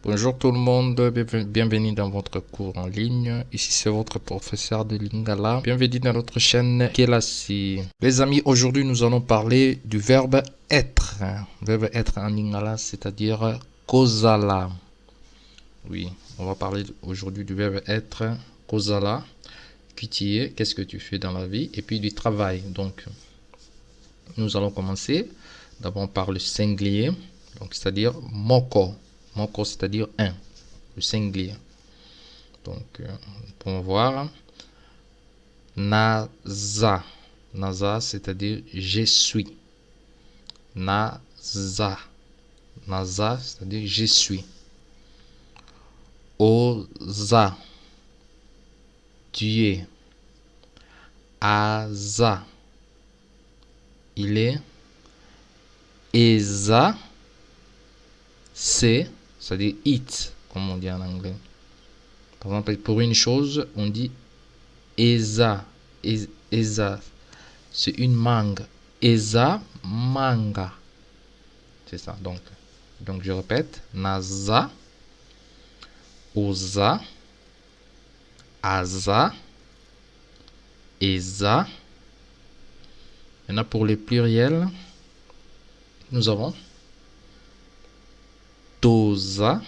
Bonjour tout le monde, bienvenue dans votre cours en ligne. Ici c'est votre professeur de Lingala. Bienvenue dans notre chaîne Kelasi. Les amis, aujourd'hui nous allons parler du verbe être. Verbe être en Lingala, c'est-à-dire kozala. Oui, on va parler aujourd'hui du verbe être, kozala. Qui tu es, qu'est-ce que tu fais dans la vie, et puis du travail. Donc, nous allons commencer d'abord par le singulier, donc c'est-à-dire moko. Moko, c'est-à-dire un, le singulier. Donc, pour voir, naza. Naza, c'est-à-dire je suis. Naza. Naza, c'est-à-dire je suis. Oza. Tu es. Aza. Il est. Eza. C'est-à-dire it, comme on dit en anglais. Par exemple, pour une chose, on dit eza. Eza, c'est une mangue. Eza, manga. C'est ça. Donc, je répète. Naza, oza, aza, eza. Maintenant, pour les pluriels, nous avons toza,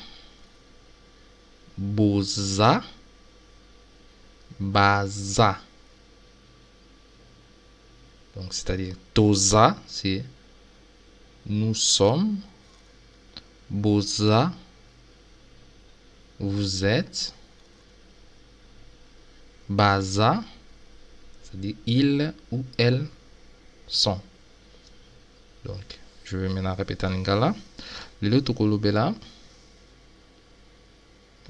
boza, baza. Donc, c'est-à-dire toza, c'est nous sommes. Boza, vous êtes. Baza, c'est-à-dire ils ou elles sont. Donc, je vais maintenant répéter en lingala. Le tukolobela.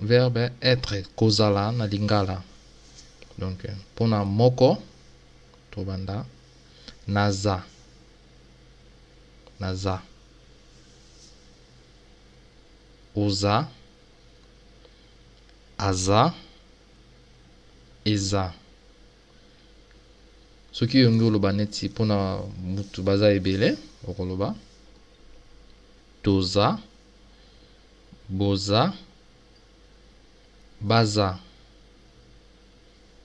Verbe être, kozala na lingala. Donc, pona moko, tobanda, naza. Naza. Oza. Aza. Eza. Soki yongi oloba neti pona mutu baza ebele, okoloba. Toza. Boza. Baza.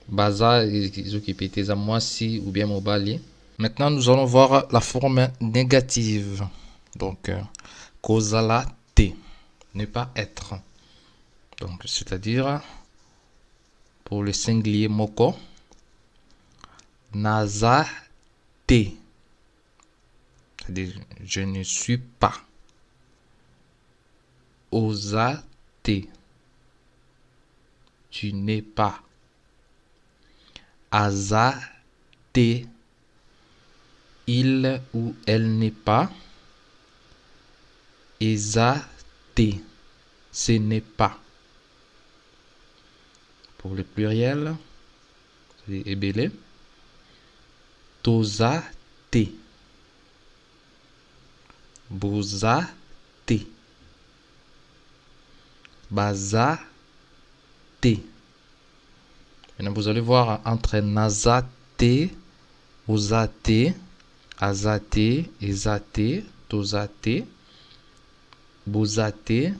Baza, qui peut être moisi ou bien mobali. Maintenant, nous allons voir la forme négative. Donc, kozala te, ne pas être. Donc, c'est-à-dire, pour le singulier moko, naza te. C'est-à-dire, je ne suis pas. Oza te. Tu n'es pas. Aza te. Il ou elle n'est pas. Eza te. Ce n'est pas. Pour le pluriel, c'est ebele. Toza te. Boza te. Baza te. Maintenant, vous allez voir entre naza te, oza te, aza te, eza te, toza te, boza te,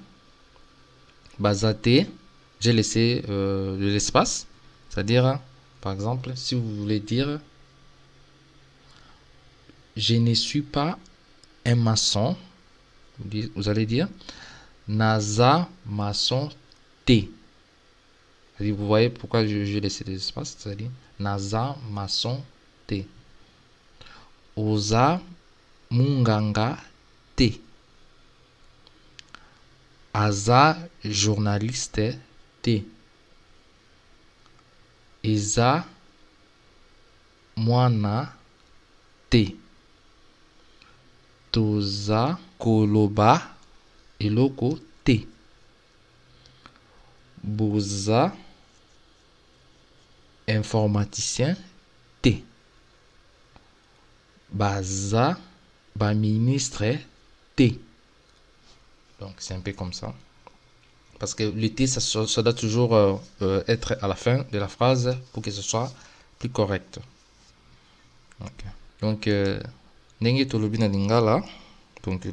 baza te. J'ai laissé de l'espace. C'est-à-dire, par exemple, si vous voulez dire je ne suis pas un maçon, vous allez dire naza maçon te. Vous voyez pourquoi j'ai laissé des espaces, c'est-à-dire naza maçon te. Oza munganga te. Aza journaliste te. Eza mwana te. Toza koloba eloko te. Boza informaticien te. Baza ba ministre te. Donc c'est un peu comme ça. Parce que le T, ça doit toujours être à la fin de la phrase pour que ce soit plus correct. Okay. Donc, ndenge tolobi na lingala, donc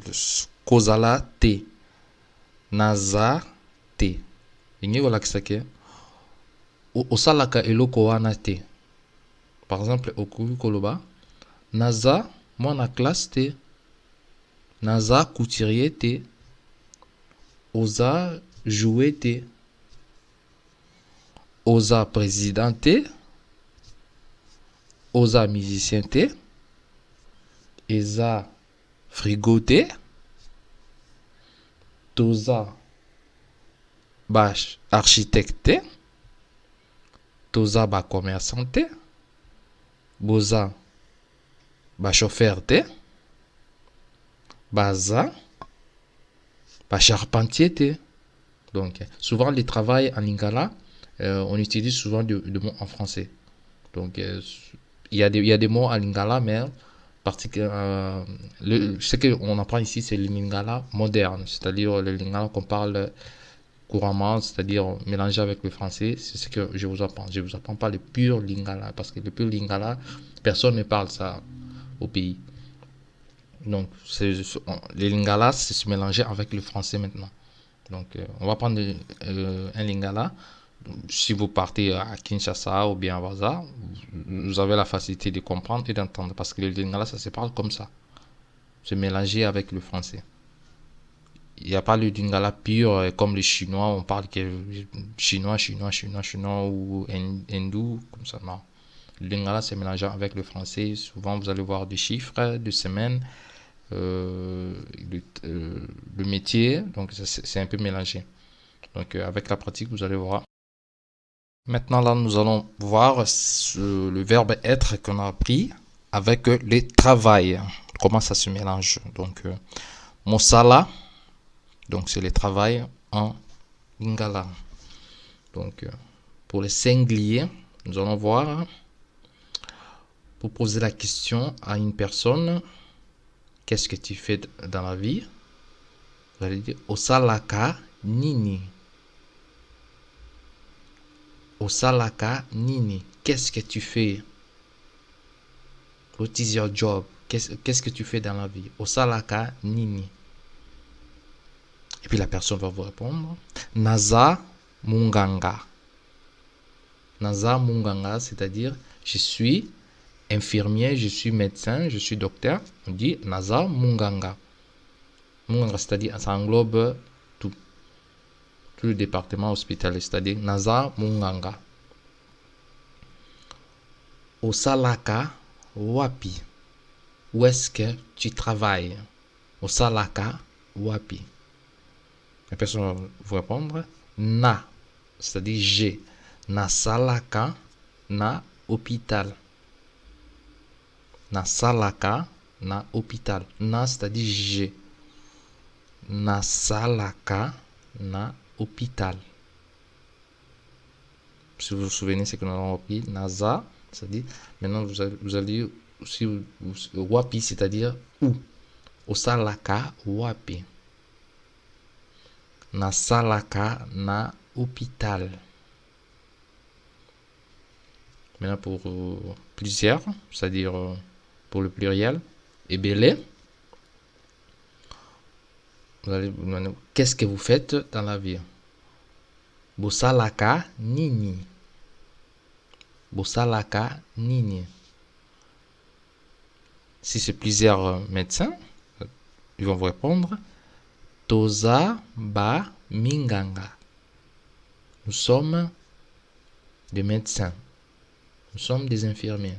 kozala te, naza te. Ingi kolakisa ke osalaka eloko wana te. Par exemple, okoki koloba naza mwana classe te. Naza couturier te. Oza jouer te. Oza président te. Oza musicien te. Eza frigo te. Toza architecte te. Toza commerçant te. Boza chauffeur te. Baza charpentier te. Donc, souvent, les travails en lingala, on utilise souvent des mots en français. Donc, il y a des mots en lingala, mais ce qu'on apprend ici, c'est le lingala moderne, c'est-à-dire le lingala qu'on parle couramment, c'est-à-dire mélangé avec le français. C'est ce que je vous apprends. Je ne vous apprends pas le pur lingala, parce que le pur lingala, personne ne parle ça au pays. Donc, les lingalas, c'est se mélanger avec le français maintenant. Donc, on va prendre un lingala. Si vous partez à Kinshasa ou bien à Baza, vous avez la facilité de comprendre et d'entendre. Parce que le lingala, ça se parle comme ça. Se mélanger avec le français. Il n'y a pas le lingala pur comme les Chinois. On parle que chinois ou hindou, comme ça. Non. Le lingala, c'est mélangeant avec le français. Souvent, vous allez voir des chiffres, des semaines. Le métier, donc c'est un peu mélangé. Donc avec la pratique, vous allez voir. Maintenant là, nous allons voir le verbe être qu'on a appris avec les travail. Comment ça se mélange. Donc mosala, donc c'est le travail en lingala. Donc pour les singuliers, nous allons voir, pour poser la question à une personne, qu'est-ce que tu fais dans la vie? Vous allez dire osalaka nini. Osalaka nini. Qu'est-ce que tu fais? What is your job? Qu'est-ce que tu fais dans la vie? Osalaka nini. Et puis la personne va vous répondre naza munganga. Naza munganga, c'est-à-dire je suis infirmier, je suis médecin, je suis docteur. On dit naza munganga. Munganga, c'est-à-dire ça englobe tout le département hospitalier, c'est-à-dire naza munganga. Osalaka wapi. Où est-ce que tu travailles? Osalaka wapi. La personne va vous répondre na, c'est-à-dire j'ai. Nasalaka na hôpital. Nasalaka na hôpital. Na, c'est-à-dire j'ai. Nasalaka na hôpital. Si vous vous souvenez, c'est que nous avons appris nasa, c'est-à-dire, maintenant vous allez aussi wapi, c'est-à-dire où. Osalaka wapi. Nasalaka na hôpital. Maintenant pour plusieurs, c'est-à-dire pour le pluriel, ebele. Vous allez vous demander qu'est-ce que vous faites dans la vie. Bosalaka nini. Bosalaka nini. Si c'est plusieurs médecins, ils vont vous répondre Toza ba minganga. Nous sommes des médecins. Nous sommes des infirmiers.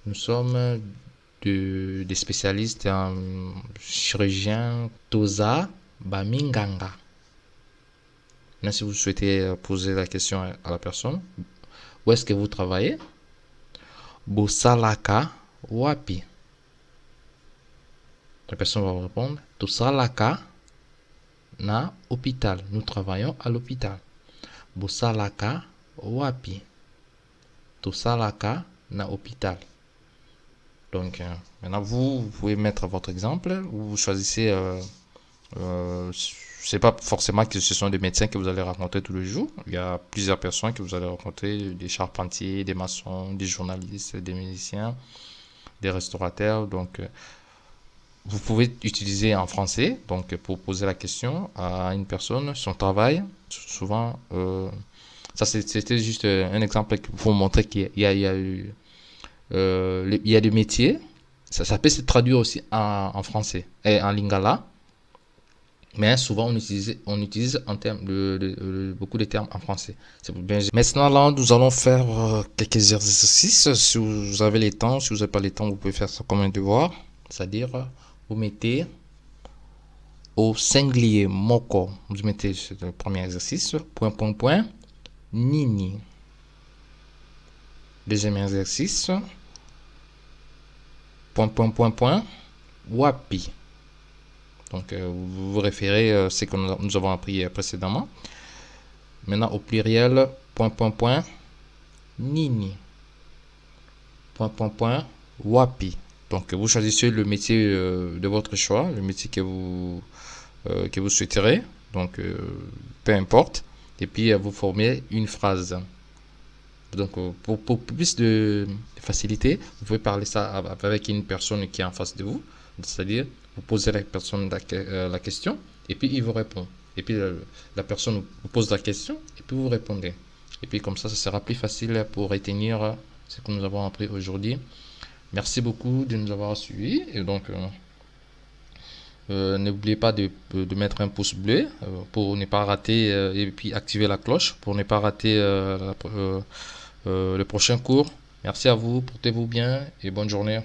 Nous sommes des spécialistes en chirurgien. Toza ba minganga. Maintenant, si vous souhaitez poser la question à la personne, où est-ce que vous travaillez? Bosalaka wapi. La personne va vous répondre Tosalaka na hôpital. Nous travaillons à l'hôpital. Bosalaka wapi. Tosalaka na hôpital. Donc, maintenant, vous pouvez mettre votre exemple. Vous choisissez. C'est pas forcément que ce sont des médecins que vous allez rencontrer tous les jours. Il y a plusieurs personnes que vous allez rencontrer, des charpentiers, des maçons, des journalistes, des musiciens, des restaurateurs. Donc, vous pouvez utiliser en français, donc pour poser la question à une personne, son travail. Souvent, c'était juste un exemple pour vous montrer il y a des métiers. Ça peut se traduire aussi en français et en lingala. Mais souvent, on utilise en termes beaucoup de termes en français. C'est bien. Maintenant, là, nous allons faire quelques exercices. Si vous avez les temps, si vous n'avez pas les temps, vous pouvez faire ça comme un devoir. C'est-à-dire, vous mettez au singulier moko. Vous mettez le premier exercice. Point, point, point. Nini. Deuxième exercice. Point, point, point, point. Wapi. Donc, vous vous référez à ce que nous avons appris précédemment. Maintenant, au pluriel, point, point, point, nini. Point, point, point, wapi. Donc, vous choisissez le métier de votre choix, le métier que vous souhaiterez. Donc, peu importe. Et puis, vous formez une phrase. Donc, pour plus de facilité, vous pouvez parler ça avec une personne qui est en face de vous. C'est-à-dire, vous posez à la personne la question et puis il vous répond. Et puis, la personne vous pose la question et puis vous répondez. Et puis, comme ça sera plus facile pour retenir ce que nous avons appris aujourd'hui. Merci beaucoup de nous avoir suivis. Et donc, n'oubliez pas de mettre un pouce bleu pour ne pas rater et puis activer la cloche pour ne pas rater le prochain cours. Merci à vous, portez-vous bien et bonne journée.